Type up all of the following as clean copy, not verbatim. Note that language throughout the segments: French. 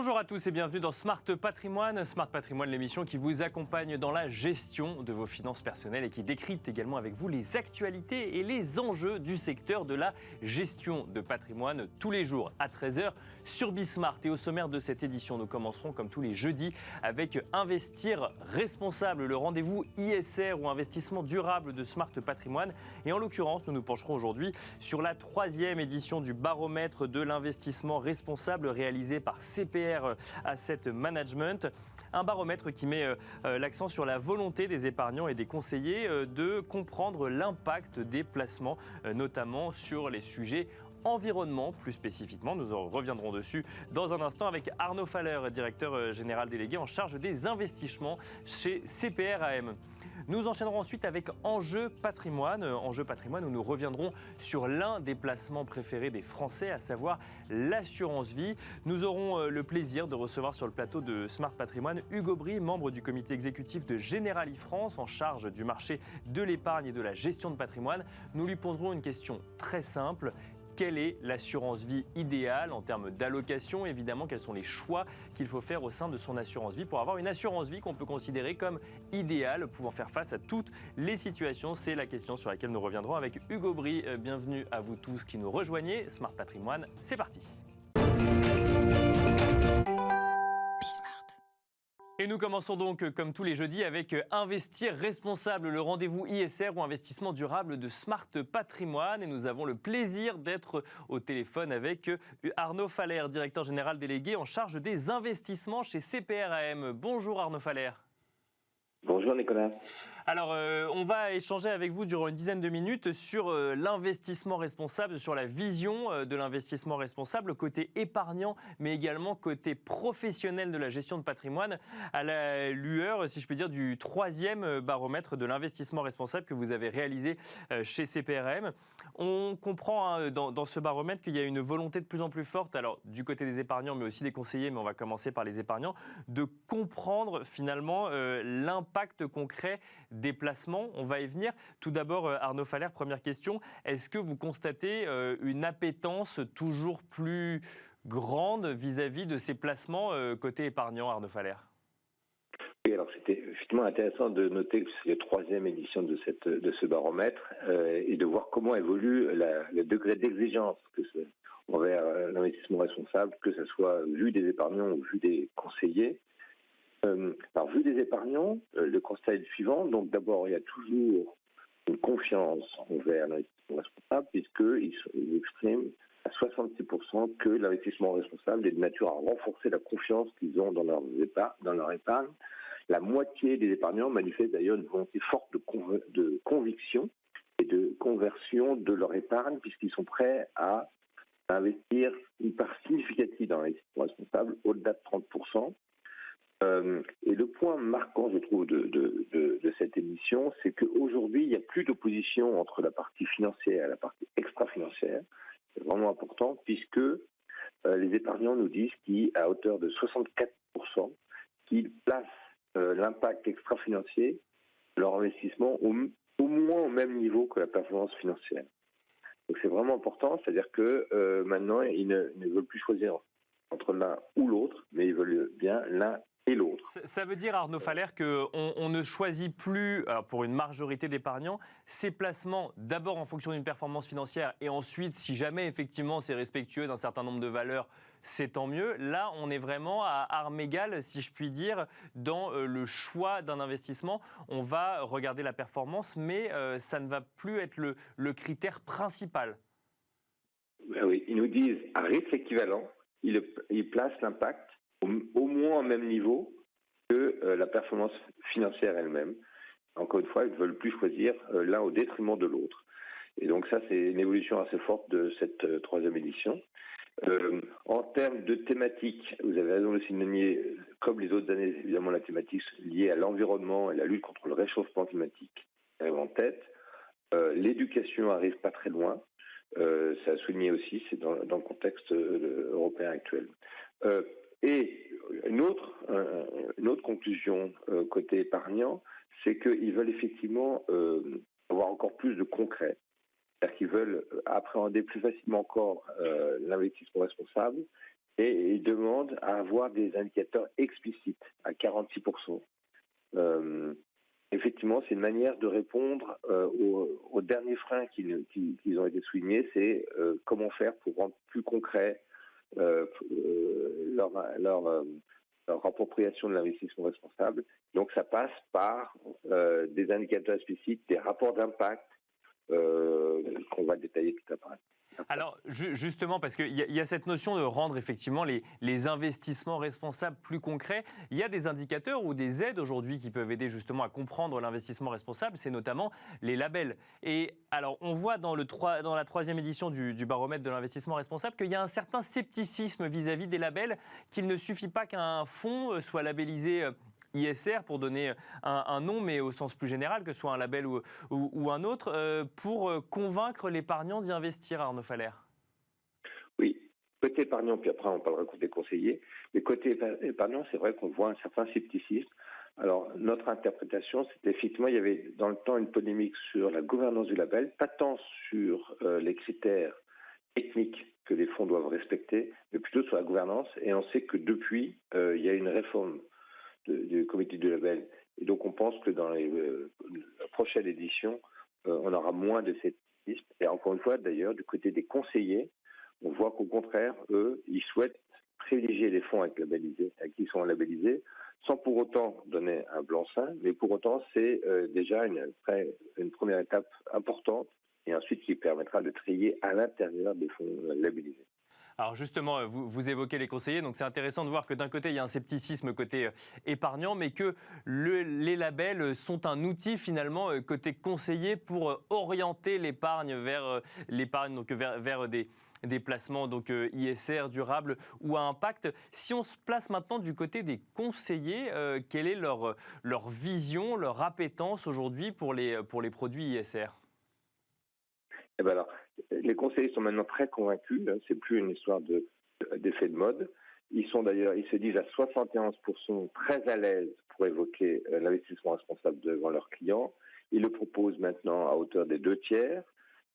Bonjour à tous et bienvenue dans Smart Patrimoine. Smart Patrimoine, l'émission qui vous accompagne dans la gestion de vos finances personnelles et qui décrypte également avec vous les actualités et les enjeux du secteur de la gestion de patrimoine tous les jours à 13 h sur Bismart. Et au sommaire de cette édition, nous commencerons comme tous les jeudis avec Investir responsable, le rendez-vous ISR ou investissement durable de Smart Patrimoine. Et en l'occurrence, nous nous pencherons aujourd'hui sur la 3e édition du baromètre de l'investissement responsable réalisé par CPR Asset Management. Un baromètre qui met l'accent sur la volonté des épargnants et des conseillers de comprendre l'impact des placements, notamment sur les sujets environnement, plus spécifiquement. Nous en reviendrons dessus dans un instant avec Arnaud Faller, directeur général délégué en charge des investissements chez CPR AM. Nous enchaînerons ensuite avec Enjeu Patrimoine. Enjeu Patrimoine où nous reviendrons sur l'un des placements préférés des Français, à savoir l'assurance vie. Nous aurons le plaisir de recevoir sur le plateau de Smart Patrimoine Hugo Bry, membre du comité exécutif de Generali France en charge du marché de l'épargne et de la gestion de patrimoine. Nous lui poserons une question très simple. Quelle est l'assurance vie idéale en termes d'allocation? Évidemment, quels sont les choix qu'il faut faire au sein de son assurance vie pour avoir une assurance vie qu'on peut considérer comme idéale, pouvant faire face à toutes les situations? C'est la question sur laquelle nous reviendrons avec Hugo Bry. Bienvenue à vous tous qui nous rejoignez. Smart Patrimoine, c'est parti. Et nous commençons donc, comme tous les jeudis, avec Investir responsable, le rendez-vous ISR ou investissement durable de Smart Patrimoine. Et nous avons le plaisir d'être au téléphone avec Arnaud Faller, directeur général délégué en charge des investissements chez CPR AM. Bonjour Arnaud Faller. Bonjour Nicolas. Alors, on va échanger avec vous durant une dizaine de minutes sur l'investissement responsable, sur la vision de l'investissement responsable, côté épargnant, mais également côté professionnel de la gestion de patrimoine, à la lueur, si je puis dire, du 3e baromètre de l'investissement responsable que vous avez réalisé chez CPRM. On comprend dans ce baromètre qu'il y a une volonté de plus en plus forte, alors du côté des épargnants, mais aussi des conseillers, mais on va commencer par les épargnants, de comprendre finalement l'impact concret des placements. On va y venir. Tout d'abord, Arnaud Faller, première question. Est-ce que vous constatez une appétence toujours plus grande vis-à-vis de ces placements côté épargnant, Arnaud Faller? Oui, alors c'était effectivement intéressant de noter que c'est la 3e édition de ce baromètre et de voir comment évolue le degré d'exigence envers l'investissement responsable, que ce soit vu des épargnants ou vu des conseillers. Alors, vu des épargnants, le constat est le suivant. Donc, d'abord, il y a toujours une confiance envers l'investissement responsable, puisqu'ils expriment à 66% que l'investissement responsable est de nature à renforcer la confiance qu'ils ont dans leur épargne. La moitié des épargnants manifestent d'ailleurs une volonté forte de conviction et de conversion de leur épargne, puisqu'ils sont prêts à investir une part significative dans l'investissement responsable, au-delà de 30%. Et le point marquant, je trouve, de cette émission, c'est qu'aujourd'hui, il n'y a plus d'opposition entre la partie financière et la partie extra-financière. C'est vraiment important, puisque les épargnants nous disent qu'à hauteur de 64%, qu'ils placent l'impact extra-financier de leur investissement au moins au même niveau que la performance financière. Donc c'est vraiment important, c'est-à-dire que maintenant, ils ne veulent plus choisir entre l'un ou l'autre, mais ils veulent bien l'un et l'autre. Ça veut dire, Arnaud Faller, qu'on ne choisit plus, pour une majorité d'épargnants, ces placements d'abord en fonction d'une performance financière et ensuite, si jamais effectivement c'est respectueux d'un certain nombre de valeurs, c'est tant mieux. Là, on est vraiment à armes égales, si je puis dire, dans le choix d'un investissement. On va regarder la performance, mais ça ne va plus être le critère principal. Ben oui, ils nous disent à risque équivalent, ils placent l'impact au moins au même niveau que la performance financière elle-même. Encore une fois, ils ne veulent plus choisir l'un au détriment de l'autre. Et donc ça, c'est une évolution assez forte de cette 3e édition. En termes de thématiques, vous avez raison de le signaler, comme les autres années, évidemment, la thématique liée à l'environnement et la lutte contre le réchauffement climatique est en tête. L'éducation arrive pas très loin. Ça a souligné aussi, c'est dans le contexte européen actuel. Et une autre conclusion côté épargnant, c'est qu'ils veulent effectivement avoir encore plus de concret. C'est-à-dire qu'ils veulent appréhender plus facilement encore l'investissement responsable et ils demandent à avoir des indicateurs explicites à 46%. Effectivement, c'est une manière de répondre aux derniers freins qui ont été soulignés, c'est comment faire pour rendre plus concret leur appropriation de l'investissement responsable. Donc ça passe par des indicateurs explicites, des rapports d'impact qu'on va détailler tout après. Alors justement, parce qu'il y a cette notion de rendre effectivement les investissements responsables plus concrets, il y a des indicateurs ou des aides aujourd'hui qui peuvent aider justement à comprendre l'investissement responsable, c'est notamment les labels. Et alors on voit dans la 3e édition du baromètre de l'investissement responsable qu'il y a un certain scepticisme vis-à-vis des labels, qu'il ne suffit pas qu'un fonds soit labellisé ISR pour donner un nom, mais au sens plus général, que ce soit un label ou un autre, pour convaincre l'épargnant d'y investir, Arnaud Faller. Oui, côté épargnant, puis après on parlera côté conseiller, mais côté épargnant, c'est vrai qu'on voit un certain scepticisme. Alors, notre interprétation, c'était effectivement, il y avait dans le temps une polémique sur la gouvernance du label, pas tant sur les critères techniques que les fonds doivent respecter, mais plutôt sur la gouvernance. Et on sait que depuis, il y a une réforme du comité du label. Et donc, on pense que dans la prochaine édition, on aura moins de scepticisme. Et encore une fois, d'ailleurs, du côté des conseillers, on voit qu'au contraire, eux, ils souhaitent privilégier les fonds qui sont labellisés, sans pour autant donner un blanc-seing, mais pour autant, c'est déjà une première étape importante, et ensuite qui permettra de trier à l'intérieur des fonds labellisés. Alors justement, vous évoquez les conseillers, donc c'est intéressant de voir que d'un côté, il y a un scepticisme côté épargnant, mais que les labels sont un outil finalement côté conseiller pour orienter l'épargne vers des placements donc ISR durables ou à impact. Si on se place maintenant du côté des conseillers, quelle est leur vision, leur appétence aujourd'hui pour les produits ISR ? Eh ben alors, les conseillers sont maintenant très convaincus, c'est plus une histoire d'effet de mode. Ils se disent à 71% très à l'aise pour évoquer l'investissement responsable devant leurs clients. Ils le proposent maintenant à hauteur des 2/3.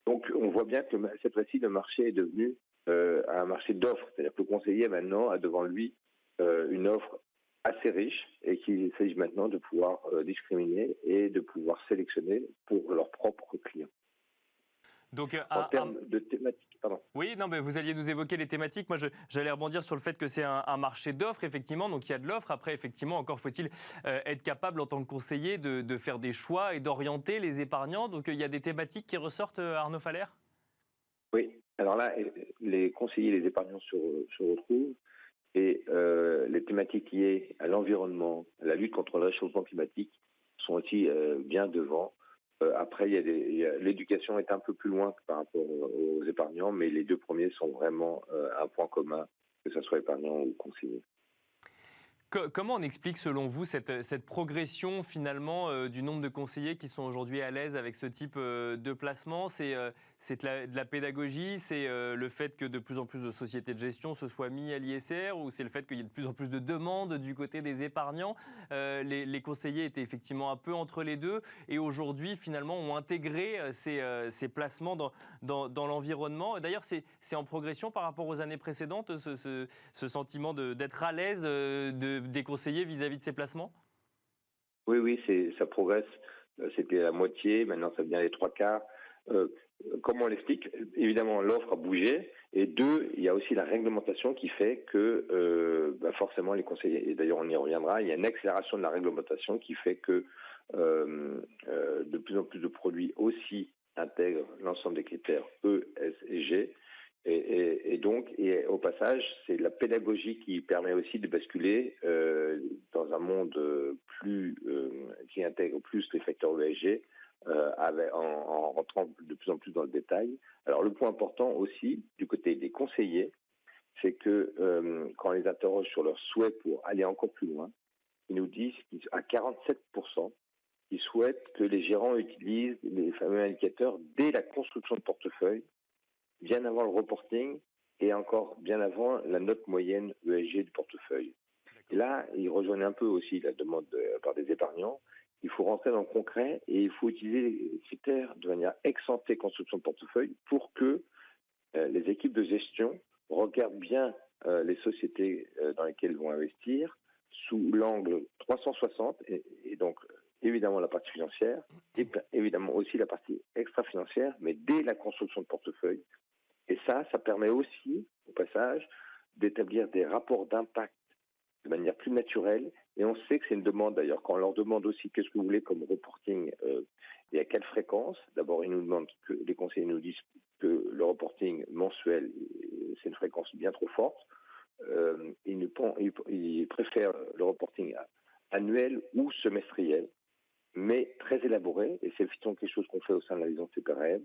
Donc, on voit bien que cette fois-ci, le marché est devenu un marché d'offres. C'est-à-dire que le conseiller maintenant a devant lui une offre assez riche et qu'il s'agit maintenant de pouvoir discriminer et de pouvoir sélectionner pour leurs propres clients. Donc, en termes de thématiques, pardon. Oui, non, mais vous alliez nous évoquer les thématiques. Moi, j'allais rebondir sur le fait que c'est un marché d'offres, effectivement. Donc, il y a de l'offre. Après, effectivement, encore faut-il être capable, en tant que conseiller, de faire des choix et d'orienter les épargnants. Donc, il y a des thématiques qui ressortent, Arnaud Faller ? Oui. Alors là, les conseillers et les épargnants se retrouvent. Et les thématiques liées à l'environnement, à la lutte contre le réchauffement climatique sont aussi bien devant. Après, l'éducation est un peu plus loin par rapport aux épargnants, mais les deux premiers sont vraiment un point commun, que ce soit épargnant ou conseiller. Comment on explique, selon vous, cette progression finalement du nombre de conseillers qui sont aujourd'hui à l'aise avec ce type de placement ? C'est de la pédagogie, c'est le fait que de plus en plus de sociétés de gestion se soient mis à l'ISR, ou c'est le fait qu'il y ait de plus en plus de demandes du côté des épargnants ? Les conseillers étaient effectivement un peu entre les deux et aujourd'hui finalement ont intégré ces placements dans l'environnement. D'ailleurs, c'est en progression par rapport aux années précédentes, ce sentiment d'être à l'aise des conseillers vis-à-vis de ces placements ? Oui, ça progresse. C'était la moitié, maintenant ça devient les 3/4. Comment on l'explique ? Évidemment, l'offre a bougé. Et deux, il y a aussi la réglementation qui fait que forcément les conseillers, et d'ailleurs on y reviendra, il y a une accélération de la réglementation qui fait que de plus en plus de produits aussi intègrent l'ensemble des critères E, S et G. Et donc, au passage, c'est la pédagogie qui permet aussi de basculer dans un monde qui intègre plus les facteurs ESG, en rentrant de plus en plus dans le détail. Alors, le point important aussi, du côté des conseillers, c'est que quand on les interroge sur leur souhait pour aller encore plus loin, ils nous disent qu'à 47%, ils souhaitent que les gérants utilisent les fameux indicateurs dès la construction de portefeuille, bien avant le reporting et encore bien avant la note moyenne ESG du portefeuille. Et là, ils rejoignent un peu aussi la demande par des épargnants. Il faut rentrer dans le concret et il faut utiliser les critères de manière ex-ante construction de portefeuille pour que les équipes de gestion regardent bien les sociétés dans lesquelles ils vont investir sous l'angle 360, et donc évidemment la partie financière, et évidemment aussi la partie extra-financière, mais dès la construction de portefeuille. Et ça permet aussi, au passage, d'établir des rapports d'impact de manière plus naturelle. Et on sait que c'est une demande d'ailleurs. Quand on leur demande aussi qu'est-ce que vous voulez comme reporting et à quelle fréquence, d'abord ils nous demandent, que les conseillers nous disent que le reporting mensuel, c'est une fréquence bien trop forte. Ils préfèrent le reporting annuel ou semestriel, mais très élaboré. Et c'est quelque chose qu'on fait au sein de la maison CPRM.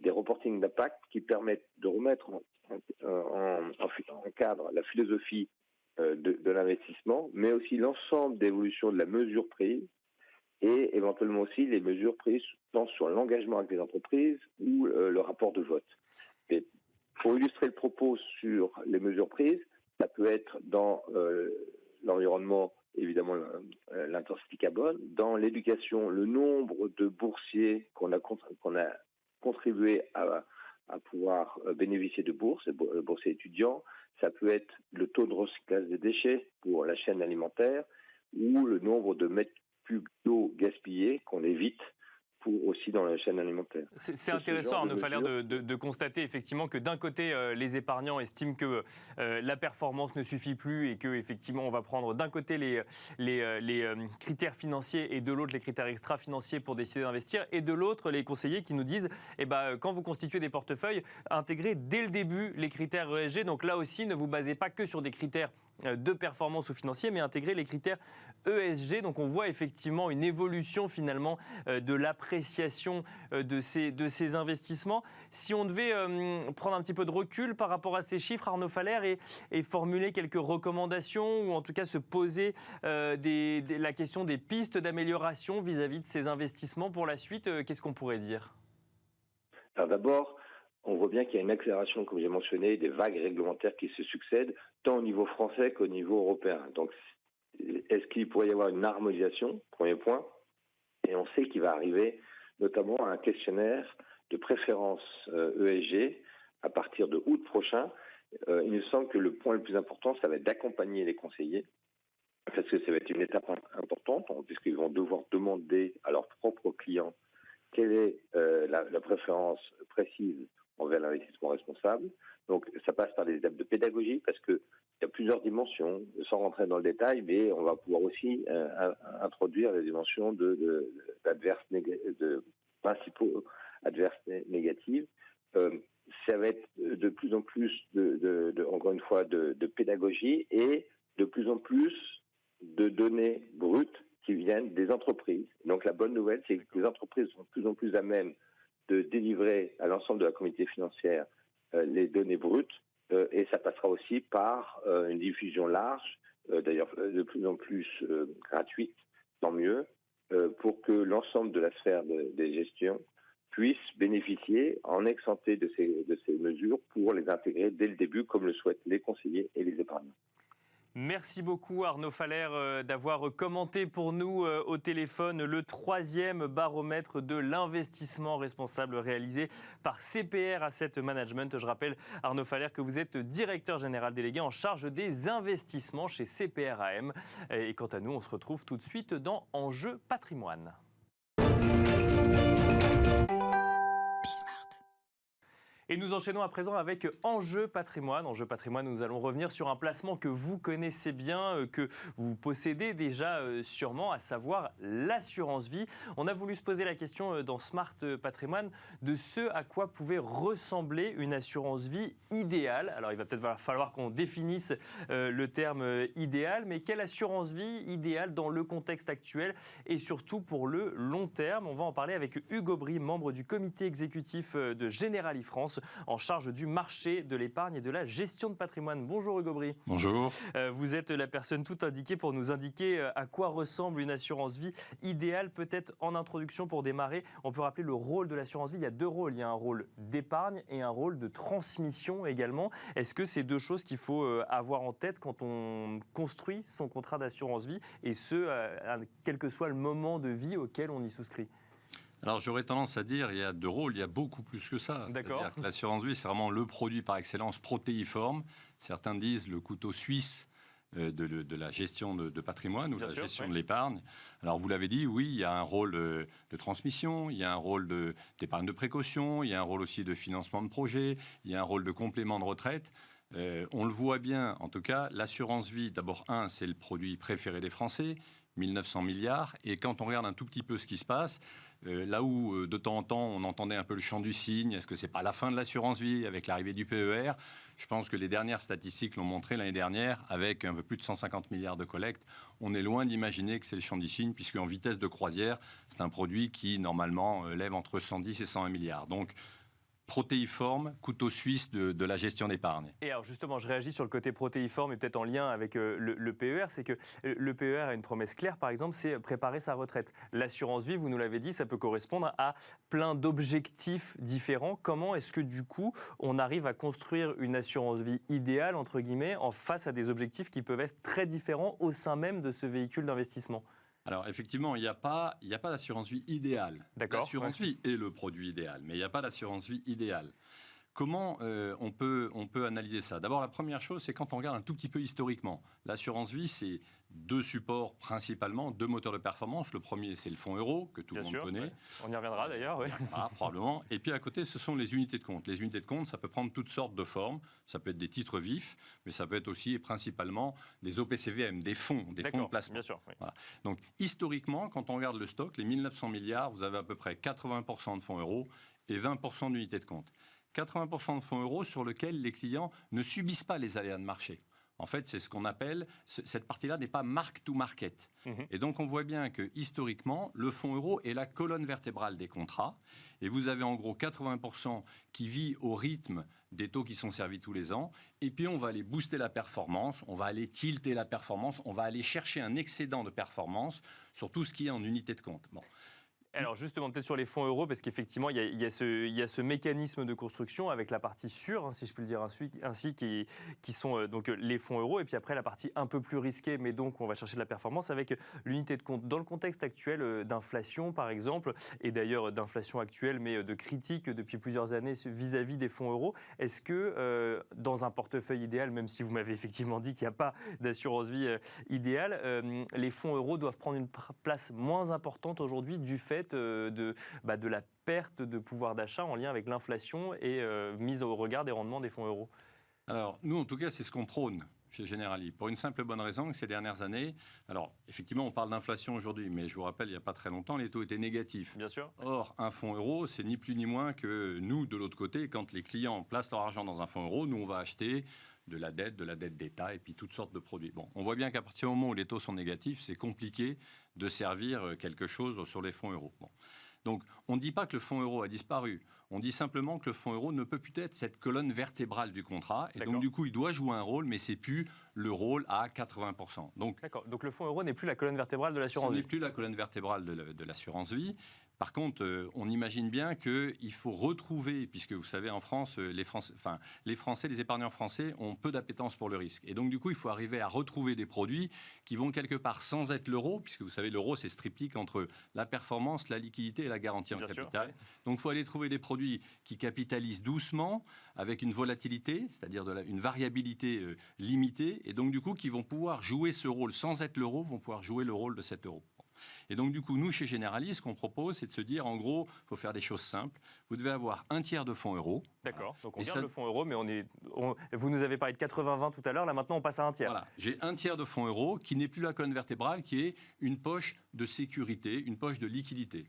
Des reportings d'impact qui permettent de remettre en cadre la philosophie de l'investissement, mais aussi l'ensemble des évolutions de la mesure prise et éventuellement aussi les mesures prises tant sur l'engagement avec les entreprises ou le rapport de vote. Et pour illustrer le propos sur les mesures prises, ça peut être dans l'environnement, évidemment l'intensité carbone, dans l'éducation, le nombre de boursiers qu'on a contribué à pouvoir bénéficier de bourses étudiants. Ça peut être le taux de recyclage des déchets pour la chaîne alimentaire ou le nombre de mètres cubes d'eau gaspillés qu'on évite aussi dans la chaîne alimentaire. C'est intéressant, Arnaud Faller, de constater effectivement que d'un côté, les épargnants estiment que la performance ne suffit plus et qu'effectivement, on va prendre d'un côté les critères financiers et de l'autre les critères extra-financiers pour décider d'investir, et de l'autre les conseillers qui nous disent quand vous constituez des portefeuilles, intégrez dès le début les critères ESG. Donc là aussi, ne vous basez pas que sur des critères de performance ou financiers, mais intégrer les critères ESG. Donc on voit effectivement une évolution finalement de l'appréciation de ces investissements. Si on devait prendre un petit peu de recul par rapport à ces chiffres, Arnaud Faller, et formuler quelques recommandations, ou en tout cas se poser la question des pistes d'amélioration vis-à-vis de ces investissements pour la suite, qu'est-ce qu'on pourrait dire ? Alors d'abord, on voit bien qu'il y a une accélération, comme j'ai mentionné, des vagues réglementaires qui se succèdent, tant au niveau français qu'au niveau européen. Donc, est-ce qu'il pourrait y avoir une harmonisation ? Premier point. Et on sait qu'il va arriver notamment un questionnaire de préférence ESG à partir de août prochain. Il me semble que le point le plus important, ça va être d'accompagner les conseillers, parce que ça va être une étape importante, puisqu'ils vont devoir demander à leurs propres clients quelle est la préférence précise envers l'investissement responsable. Donc, ça passe par des étapes de pédagogie, parce qu'il y a plusieurs dimensions, sans rentrer dans le détail, mais on va pouvoir aussi introduire les dimensions de principaux adverses négatives. Ça va être de plus en plus, encore une fois, de pédagogie et de plus en plus de données brutes qui viennent des entreprises. Donc la bonne nouvelle, c'est que les entreprises sont de plus en plus à même de délivrer à l'ensemble de la communauté financière les données brutes, et ça passera aussi par une diffusion large, d'ailleurs de plus en plus gratuite, tant mieux, pour que l'ensemble de la sphère des gestions puisse bénéficier en ex-ante de ces mesures pour les intégrer dès le début, comme le souhaitent les conseillers et les épargnants. Merci beaucoup Arnaud Faller d'avoir commenté pour nous au téléphone le 3e baromètre de l'investissement responsable réalisé par CPR Asset Management. Je rappelle, Arnaud Faller, que vous êtes directeur général délégué en charge des investissements chez CPR AM. Et quant à nous, on se retrouve tout de suite dans Enjeu Patrimoine. Et nous enchaînons à présent avec Enjeu Patrimoine. Enjeu Patrimoine, nous allons revenir sur un placement que vous connaissez bien, que vous possédez déjà sûrement, à savoir l'assurance vie. On a voulu se poser la question dans Smart Patrimoine de ce à quoi pouvait ressembler une assurance vie idéale. Alors il va peut-être falloir qu'on définisse le terme idéal, mais quelle assurance vie idéale dans le contexte actuel et surtout pour le long terme? On va en parler avec Hugo Bry, membre du comité exécutif de Generali France, en charge du marché de l'épargne et de la gestion de patrimoine. Bonjour Hugo Bry. Bonjour. Vous êtes la personne tout indiquée pour nous indiquer à quoi ressemble une assurance vie idéale. Peut-être en introduction pour démarrer, on peut rappeler le rôle de l'assurance vie. Il y a deux rôles. Il y a un rôle d'épargne et un rôle de transmission également. Est-ce que c'est deux choses qu'il faut avoir en tête quand on construit son contrat d'assurance vie, et ce, quel que soit le moment de vie auquel on y souscrit? Alors j'aurais tendance à dire il y a deux rôles, il y a beaucoup plus que ça. D'accord. C'est-à-dire que l'assurance vie, c'est vraiment le produit par excellence protéiforme. Certains disent le couteau suisse de la gestion de patrimoine ou de la gestion de l'épargne. Alors vous l'avez dit, oui, il y a un rôle de transmission, il y a un rôle d'épargne de précaution, il y a un rôle aussi de financement de projet, il y a un rôle de complément de retraite. On le voit bien, en tout cas, l'assurance vie, d'abord, c'est le produit préféré des Français, 1900 milliards. Et quand on regarde un tout petit peu ce qui se passe, là où de temps en temps on entendait un peu le chant du cygne, est-ce que c'est pas la fin de l'assurance vie avec l'arrivée du PER? Je pense que les dernières statistiques l'ont montré l'année dernière, avec un peu plus de 150 milliards de collecte. On est loin d'imaginer que c'est le chant du cygne, puisque en vitesse de croisière, c'est un produit qui normalement lève entre 110 et 120 milliards. Donc protéiforme, couteau suisse de la gestion d'épargne. Et alors justement, je réagis sur le côté protéiforme et peut-être en lien avec le PER, c'est que le PER a une promesse claire, par exemple, c'est préparer sa retraite. L'assurance vie, vous nous l'avez dit, ça peut correspondre à plein d'objectifs différents. Comment est-ce que du coup, on arrive à construire une assurance vie idéale, entre guillemets, en face à des objectifs qui peuvent être très différents au sein même de ce véhicule d'investissement ? Alors effectivement, il n'y a pas d'assurance vie idéale. L'assurance vie est le produit idéal, mais il n'y a pas d'assurance vie idéale. Comment on peut analyser ça? D'abord, la première chose, c'est quand on regarde un tout petit peu historiquement. L'assurance vie, c'est deux supports principalement, deux moteurs de performance. Le premier, c'est le fonds euro, que tout le monde connaît. Ouais. On y reviendra d'ailleurs, oui. Probablement. Et puis à côté, ce sont les unités de compte. Les unités de compte, ça peut prendre toutes sortes de formes. Ça peut être des titres vifs, mais ça peut être aussi et principalement des OPCVM, des fonds de placement. Bien sûr. Oui. Voilà. Donc historiquement, quand on regarde le stock, les 1900 milliards, vous avez à peu près 80% de fonds euros et 20% d'unités de compte. 80% de fonds euros sur lesquels les clients ne subissent pas les aléas de marché. En fait, c'est ce qu'on appelle, cette partie-là n'est pas mark to market. Et donc, on voit bien que historiquement, le fonds euro est la colonne vertébrale des contrats. Et vous avez en gros 80% qui vit au rythme des taux qui sont servis tous les ans. Et puis, on va aller booster la performance, on va aller tilter la performance, on va aller chercher un excédent de performance sur tout ce qui est en unité de compte. Bon. Alors justement, peut-être sur les fonds euros, parce qu'effectivement, il y a ce mécanisme de construction avec la partie sûre, hein, si je peux le dire ainsi, qui sont donc les fonds euros, et puis après la partie un peu plus risquée, mais donc on va chercher de la performance avec l'unité de compte. Dans le contexte actuel d'inflation, par exemple, et d'ailleurs d'inflation actuelle, mais de critique depuis plusieurs années vis-à-vis des fonds euros, est-ce que dans un portefeuille idéal, même si vous m'avez effectivement dit qu'il n'y a pas d'assurance vie idéale, les fonds euros doivent prendre une place moins importante aujourd'hui du fait de la perte de pouvoir d'achat en lien avec l'inflation et mise au regard des rendements des fonds euros? Alors, nous, en tout cas, c'est ce qu'on prône chez Generali, pour une simple bonne raison que ces dernières années, alors, effectivement, on parle d'inflation aujourd'hui, mais je vous rappelle, il n'y a pas très longtemps, les taux étaient négatifs. Bien sûr. Or, un fonds euro, c'est ni plus ni moins que nous, de l'autre côté, quand les clients placent leur argent dans un fonds euro, nous, on va acheter de la dette d'État et puis toutes sortes de produits. Bon, on voit bien qu'à partir du moment où les taux sont négatifs, c'est compliqué de servir quelque chose sur les fonds euros. Bon. Donc, on ne dit pas que le fonds euro a disparu. On dit simplement que le fonds euro ne peut plus être cette colonne vertébrale du contrat. Et donc, du coup, il doit jouer un rôle, mais ce n'est plus le rôle à 80%. D'accord. Donc, le fonds euro n'est plus la colonne vertébrale de l'assurance vie. Ce n'est plus la colonne vertébrale de l'assurance vie. Par contre, on imagine bien qu'il faut retrouver, puisque vous savez, en France, les Français, les épargnants français ont peu d'appétence pour le risque. Et donc, du coup, il faut arriver à retrouver des produits qui vont quelque part sans être l'euro, puisque vous savez, l'euro, c'est ce triptyque entre la performance, la liquidité et la garantie en capital. Sûr. Donc, il faut aller trouver des produits qui capitalisent doucement, avec une volatilité, c'est-à-dire une variabilité limitée, et donc, du coup, qui vont pouvoir jouer ce rôle sans être l'euro, vont pouvoir jouer le rôle de cet euro. Et donc, du coup, nous, chez Generali, ce qu'on propose, c'est de se dire, en gros, il faut faire des choses simples. Vous devez avoir un tiers de fonds euros. D'accord. Donc, on garde le fonds euro, mais vous nous avez parlé de 80-20 tout à l'heure. Là, maintenant, on passe à un tiers. Voilà. J'ai un tiers de fonds euros qui n'est plus la colonne vertébrale, qui est une poche de sécurité, une poche de liquidité.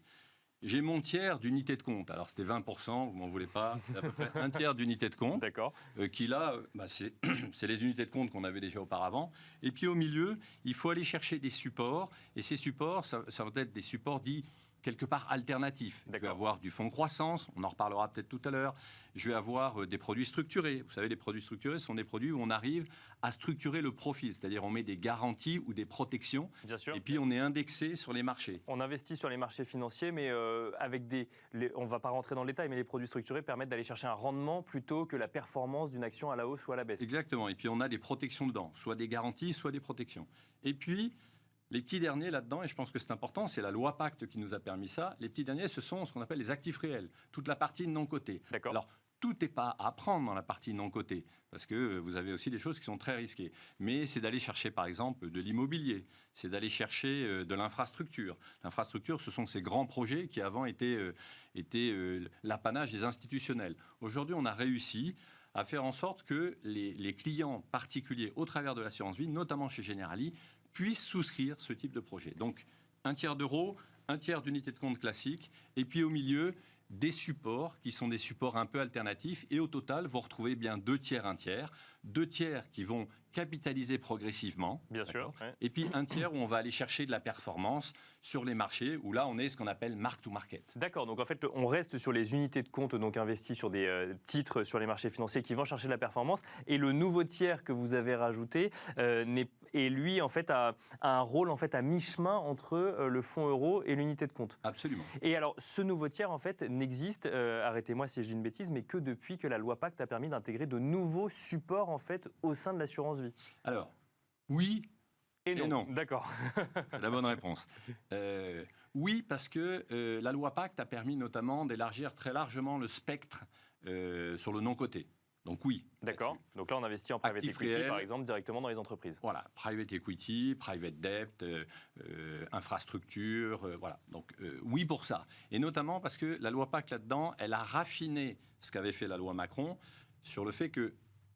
J'ai mon tiers d'unité de compte. Alors, c'était 20%, vous m'en voulez pas. C'est à peu près un tiers d'unité de compte. D'accord. Qui, là, c'est les unités de compte qu'on avait déjà auparavant. Et puis, au milieu, il faut aller chercher des supports. Et ces supports, ça va être des supports dits quelque part alternatifs. Je vais avoir du fonds croissance, on en reparlera peut-être tout à l'heure. Je vais avoir des produits structurés. Vous savez, les produits structurés sont des produits où on arrive à structurer le profil, c'est-à-dire on met des garanties ou des protections. Bien sûr. Et puis on est indexé sur les marchés. On investit sur les marchés financiers, mais avec on ne va pas rentrer dans le détail, mais les produits structurés permettent d'aller chercher un rendement plutôt que la performance d'une action à la hausse ou à la baisse. Exactement. Et puis on a des protections dedans, soit des garanties, soit des protections. Et puis Les petits derniers là-dedans, et je pense que c'est important, c'est la loi Pacte qui nous a permis ça. Les petits derniers, ce sont ce qu'on appelle les actifs réels, toute la partie non cotée. D'accord. Alors, tout n'est pas à prendre dans la partie non cotée, parce que vous avez aussi des choses qui sont très risquées. Mais c'est d'aller chercher, par exemple, de l'immobilier, c'est d'aller chercher de l'infrastructure. L'infrastructure, ce sont ces grands projets qui avant étaient l'apanage des institutionnels. Aujourd'hui, on a réussi à faire en sorte que les clients particuliers, au travers de l'assurance vie, notamment chez Generali, puissent souscrire ce type de projet. Donc, 1/3 d'euros, 1/3 d'unité de compte classique, et puis au milieu, des supports qui sont des supports un peu alternatifs. Et au total, vous retrouvez bien 2/3, 1/3. 2/3 qui vont capitaliser progressivement. Bien sûr. Ouais. Et puis 1/3 où on va aller chercher de la performance sur les marchés, où là, on est ce qu'on appelle mark-to-market. D'accord, donc en fait, on reste sur les unités de compte donc investies sur des titres sur les marchés financiers qui vont chercher de la performance. Et le nouveau tiers que vous avez rajouté, et lui, en fait, a un rôle en fait, à mi-chemin entre le fonds euro et l'unité de compte. Absolument. Et alors, ce nouveau tiers, en fait, n'existe, arrêtez-moi si je dis une bêtise, mais que depuis que la loi Pacte a permis d'intégrer de nouveaux supports, en fait, au sein de l'assurance vie. Alors, oui et non. D'accord. C'est la bonne réponse. Oui, parce que la loi Pacte a permis notamment d'élargir très largement le spectre sur le non-coté. Donc oui. D'accord. Donc là, on investit en private equity, par exemple, directement dans les entreprises. Voilà, private equity, private debt, infrastructure, voilà. Donc oui pour ça. Et notamment parce que la loi Pacte là-dedans, elle a raffiné ce qu'avait fait la loi Macron sur le fait que,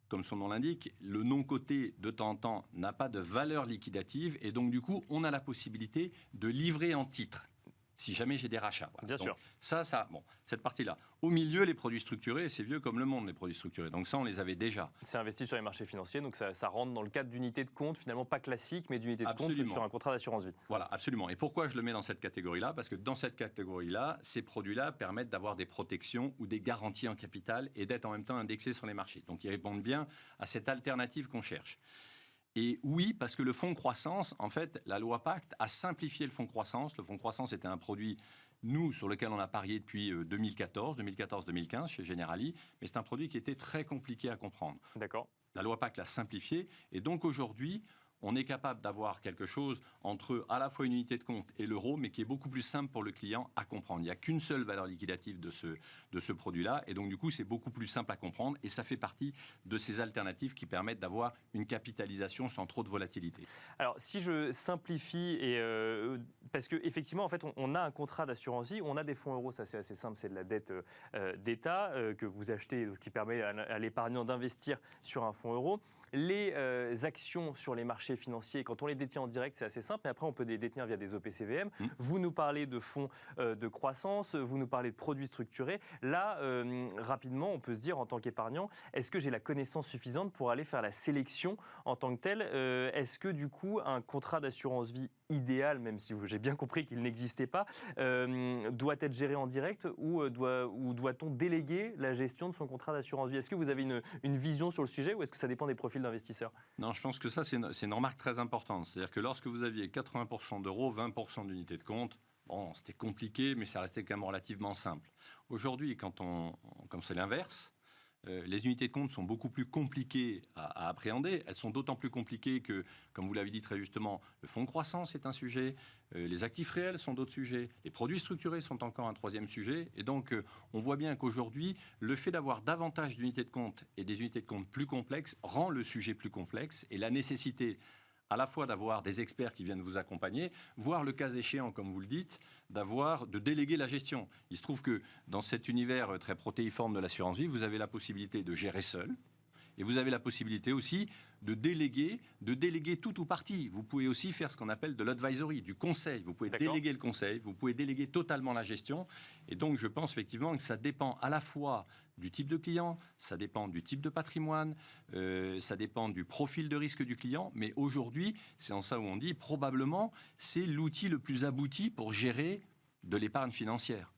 comme son nom l'indique, le non-coté, de temps en temps, n'a pas de valeur liquidative. Et donc, du coup, on a la possibilité de livrer en titre, si jamais j'ai des rachats. Voilà. Bien donc, sûr. Bon, cette partie-là. Au milieu, les produits structurés, c'est vieux comme le monde, les produits structurés. Donc ça, on les avait déjà. C'est investi sur les marchés financiers, donc ça rentre dans le cadre d'unités de compte, finalement pas classique, mais d'unités de compte sur un contrat d'assurance vie. Voilà, absolument. Et pourquoi je le mets dans cette catégorie-là? Parce que dans cette catégorie-là, ces produits-là permettent d'avoir des protections ou des garanties en capital et d'être en même temps indexés sur les marchés. Donc ils répondent bien à cette alternative qu'on cherche. Et oui, parce que le fonds croissance, en fait, la loi Pacte a simplifié le fonds croissance. Le fonds croissance était un produit, nous, sur lequel on a parié depuis 2014-2015 chez Generali, mais c'est un produit qui était très compliqué à comprendre. D'accord. La loi Pacte l'a simplifié, et donc aujourd'hui, on est capable d'avoir quelque chose entre à la fois une unité de compte et l'euro, mais qui est beaucoup plus simple pour le client à comprendre. Il n'y a qu'une seule valeur liquidative de ce produit-là, et donc du coup, c'est beaucoup plus simple à comprendre, et ça fait partie de ces alternatives qui permettent d'avoir une capitalisation sans trop de volatilité. Alors, si je simplifie, parce qu'effectivement, en fait, on a un contrat d'assurance vie, on a des fonds euros, ça c'est assez simple, c'est de la dette d'État que vous achetez, qui permet à l'épargnant d'investir sur un fonds euro. Les actions sur les marchés financiers, quand on les détient en direct, c'est assez simple, mais après on peut les détenir via des OPCVM. Vous nous parlez de fonds de croissance, vous nous parlez de produits structurés. Là, rapidement, on peut se dire en tant qu'épargnant, est-ce que j'ai la connaissance suffisante pour aller faire la sélection en tant que telle? Est-ce que du coup, un contrat d'assurance vie idéal, même si j'ai bien compris qu'il n'existait pas, doit être géré en direct ou doit-on déléguer la gestion de son contrat d'assurance vie? Est-ce que vous avez une vision sur le sujet ou est-ce que ça dépend des profils d'investisseurs? Non, je pense que ça, c'est une remarque très importante. C'est-à-dire que lorsque vous aviez 80% d'euros, 20% d'unités de compte, bon, c'était compliqué, mais ça restait quand même relativement simple. Aujourd'hui, comme c'est l'inverse, les unités de compte sont beaucoup plus compliquées à appréhender. Elles sont d'autant plus compliquées que, comme vous l'avez dit très justement, le fonds de croissance est un sujet, les actifs réels sont d'autres sujets, les produits structurés sont encore un troisième sujet. Et donc, on voit bien qu'aujourd'hui, le fait d'avoir davantage d'unités de compte et des unités de compte plus complexes rend le sujet plus complexe et la nécessité à la fois d'avoir des experts qui viennent vous accompagner, voire le cas échéant, comme vous le dites, de déléguer la gestion. Il se trouve que dans cet univers très protéiforme de l'assurance vie, vous avez la possibilité de gérer seul. Et vous avez la possibilité aussi de déléguer tout ou partie. Vous pouvez aussi faire ce qu'on appelle de l'advisory, du conseil. Vous pouvez déléguer le conseil, vous pouvez déléguer totalement la gestion. Et donc, je pense effectivement que ça dépend à la fois du type de client, ça dépend du type de patrimoine, ça dépend du profil de risque du client. Mais aujourd'hui, c'est en ça où on dit, probablement, c'est l'outil le plus abouti pour gérer de l'épargne financière.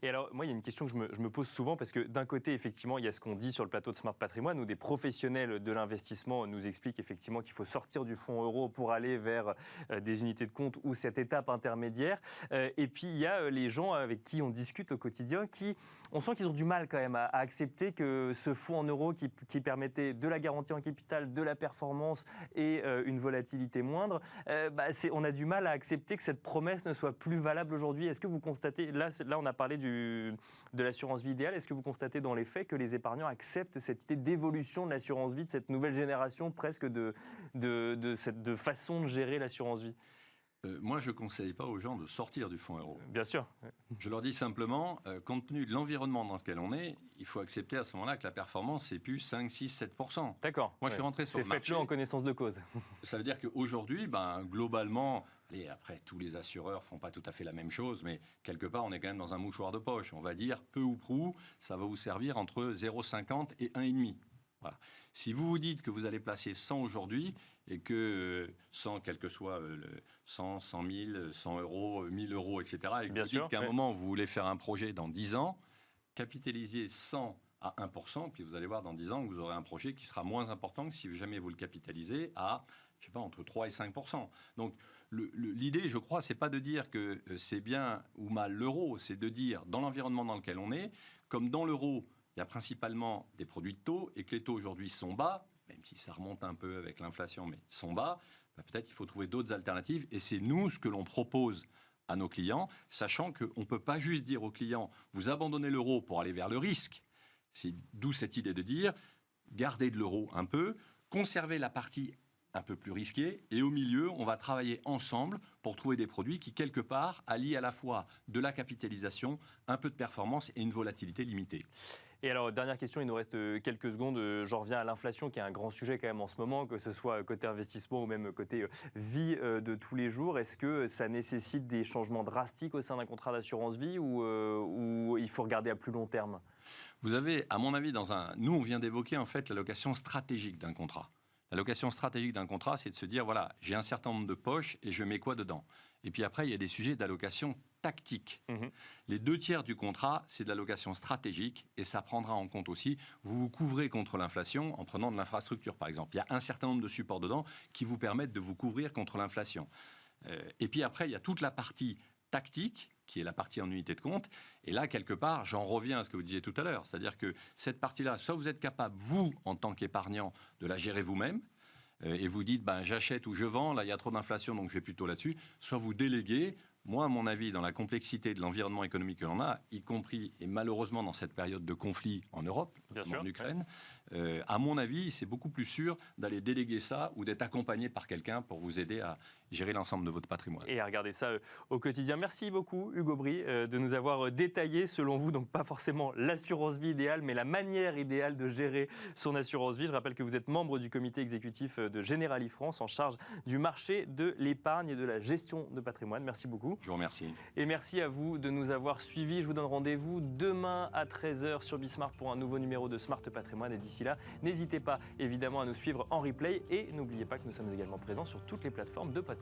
Et alors, moi, il y a une question que je me pose souvent, parce que d'un côté, effectivement, il y a ce qu'on dit sur le plateau de Smart Patrimoine, où des professionnels de l'investissement nous expliquent effectivement qu'il faut sortir du fonds euro pour aller vers des unités de compte ou cette étape intermédiaire. Et puis, il y a les gens avec qui on discute au quotidien on sent qu'ils ont du mal quand même à accepter que ce fonds en euros qui permettait de la garantie en capital, de la performance et une volatilité moindre, on a du mal à accepter que cette promesse ne soit plus valable aujourd'hui. Est-ce que vous constatez, là on a parlé de l'assurance vie idéale, est-ce que vous constatez dans les faits que les épargnants acceptent cette idée d'évolution de l'assurance vie, de cette nouvelle génération presque de façon de gérer l'assurance vie? Moi, je ne conseille pas aux gens de sortir du fonds euro. Bien sûr. Je leur dis simplement, compte tenu de l'environnement dans lequel on est, il faut accepter à ce moment-là que la performance, c'est plus 5, 6, 7%. D'accord. Moi, je suis rentré sur le marché. Faites-le en connaissance de cause. Ça veut dire qu'aujourd'hui, globalement, après, tous les assureurs ne font pas tout à fait la même chose, mais quelque part, on est quand même dans un mouchoir de poche. On va dire, peu ou prou, ça va vous servir entre 0,50 et 1,5. Voilà. Si vous vous dites que vous allez placer 100 aujourd'hui et que 100, quel que soit 100, 100 000, 100 euros, 1000 euros, etc., et que vous dites qu'à un moment, vous voulez faire un projet dans 10 ans, capitalisez 100 à 1%, puis vous allez voir dans 10 ans que vous aurez un projet qui sera moins important que si jamais vous le capitalisez à, je sais pas, entre 3 et 5%. Donc, l'idée, je crois, c'est pas de dire que c'est bien ou mal l'euro, c'est de dire, dans l'environnement dans lequel on est, comme dans l'euro, il y a principalement des produits de taux et que les taux aujourd'hui sont bas, même si ça remonte un peu avec l'inflation, mais sont bas, peut-être qu'il faut trouver d'autres alternatives. Et c'est nous ce que l'on propose à nos clients, sachant qu'on ne peut pas juste dire aux clients, vous abandonnez l'euro pour aller vers le risque. C'est d'où cette idée de dire, gardez de l'euro un peu, conservez la partie un peu plus risquée, et au milieu, on va travailler ensemble pour trouver des produits qui, quelque part, allient à la fois de la capitalisation, un peu de performance et une volatilité limitée. Et alors, dernière question, il nous reste quelques secondes. J'en reviens à l'inflation, qui est un grand sujet quand même en ce moment, que ce soit côté investissement ou même côté vie de tous les jours. Est-ce que ça nécessite des changements drastiques au sein d'un contrat d'assurance vie ou il faut regarder à plus long terme? Vous avez, à mon avis, nous, on vient d'évoquer en fait l'allocation stratégique d'un contrat. L'allocation stratégique d'un contrat, c'est de se dire, voilà, j'ai un certain nombre de poches et je mets quoi dedans? Et puis après, il y a des sujets d'allocation tactique. Les 2/3 du contrat, c'est de l'allocation stratégique et ça prendra en compte aussi, vous vous couvrez contre l'inflation en prenant de l'infrastructure, par exemple. Il y a un certain nombre de supports dedans qui vous permettent de vous couvrir contre l'inflation. Et puis après, il y a toute la partie tactique, qui est la partie en unité de compte. Et là, quelque part, j'en reviens à ce que vous disiez tout à l'heure. C'est-à-dire que cette partie-là, soit vous êtes capable, vous, en tant qu'épargnant, de la gérer vous-même, et vous dites, j'achète ou je vends, là, il y a trop d'inflation, donc je vais plutôt là-dessus. Soit vous déléguez. Moi, à mon avis, dans la complexité de l'environnement économique que l'on a, y compris, et malheureusement dans cette période de conflit en Europe, en Ukraine, à mon avis, c'est beaucoup plus sûr d'aller déléguer ça ou d'être accompagné par quelqu'un pour vous aider à gérer l'ensemble de votre patrimoine. Et à regarder ça au quotidien. Merci beaucoup, Hugo Bry, de nous avoir détaillé, selon vous, donc pas forcément l'assurance vie idéale, mais la manière idéale de gérer son assurance vie. Je rappelle que vous êtes membre du comité exécutif de Generali France, en charge du marché de l'épargne et de la gestion de patrimoine. Merci beaucoup. Je vous remercie. Et merci à vous de nous avoir suivis. Je vous donne rendez-vous demain à 13h sur Bismart pour un nouveau numéro de Smart Patrimoine. Et d'ici là, n'hésitez pas évidemment à nous suivre en replay et n'oubliez pas que nous sommes également présents sur toutes les plateformes de podcast.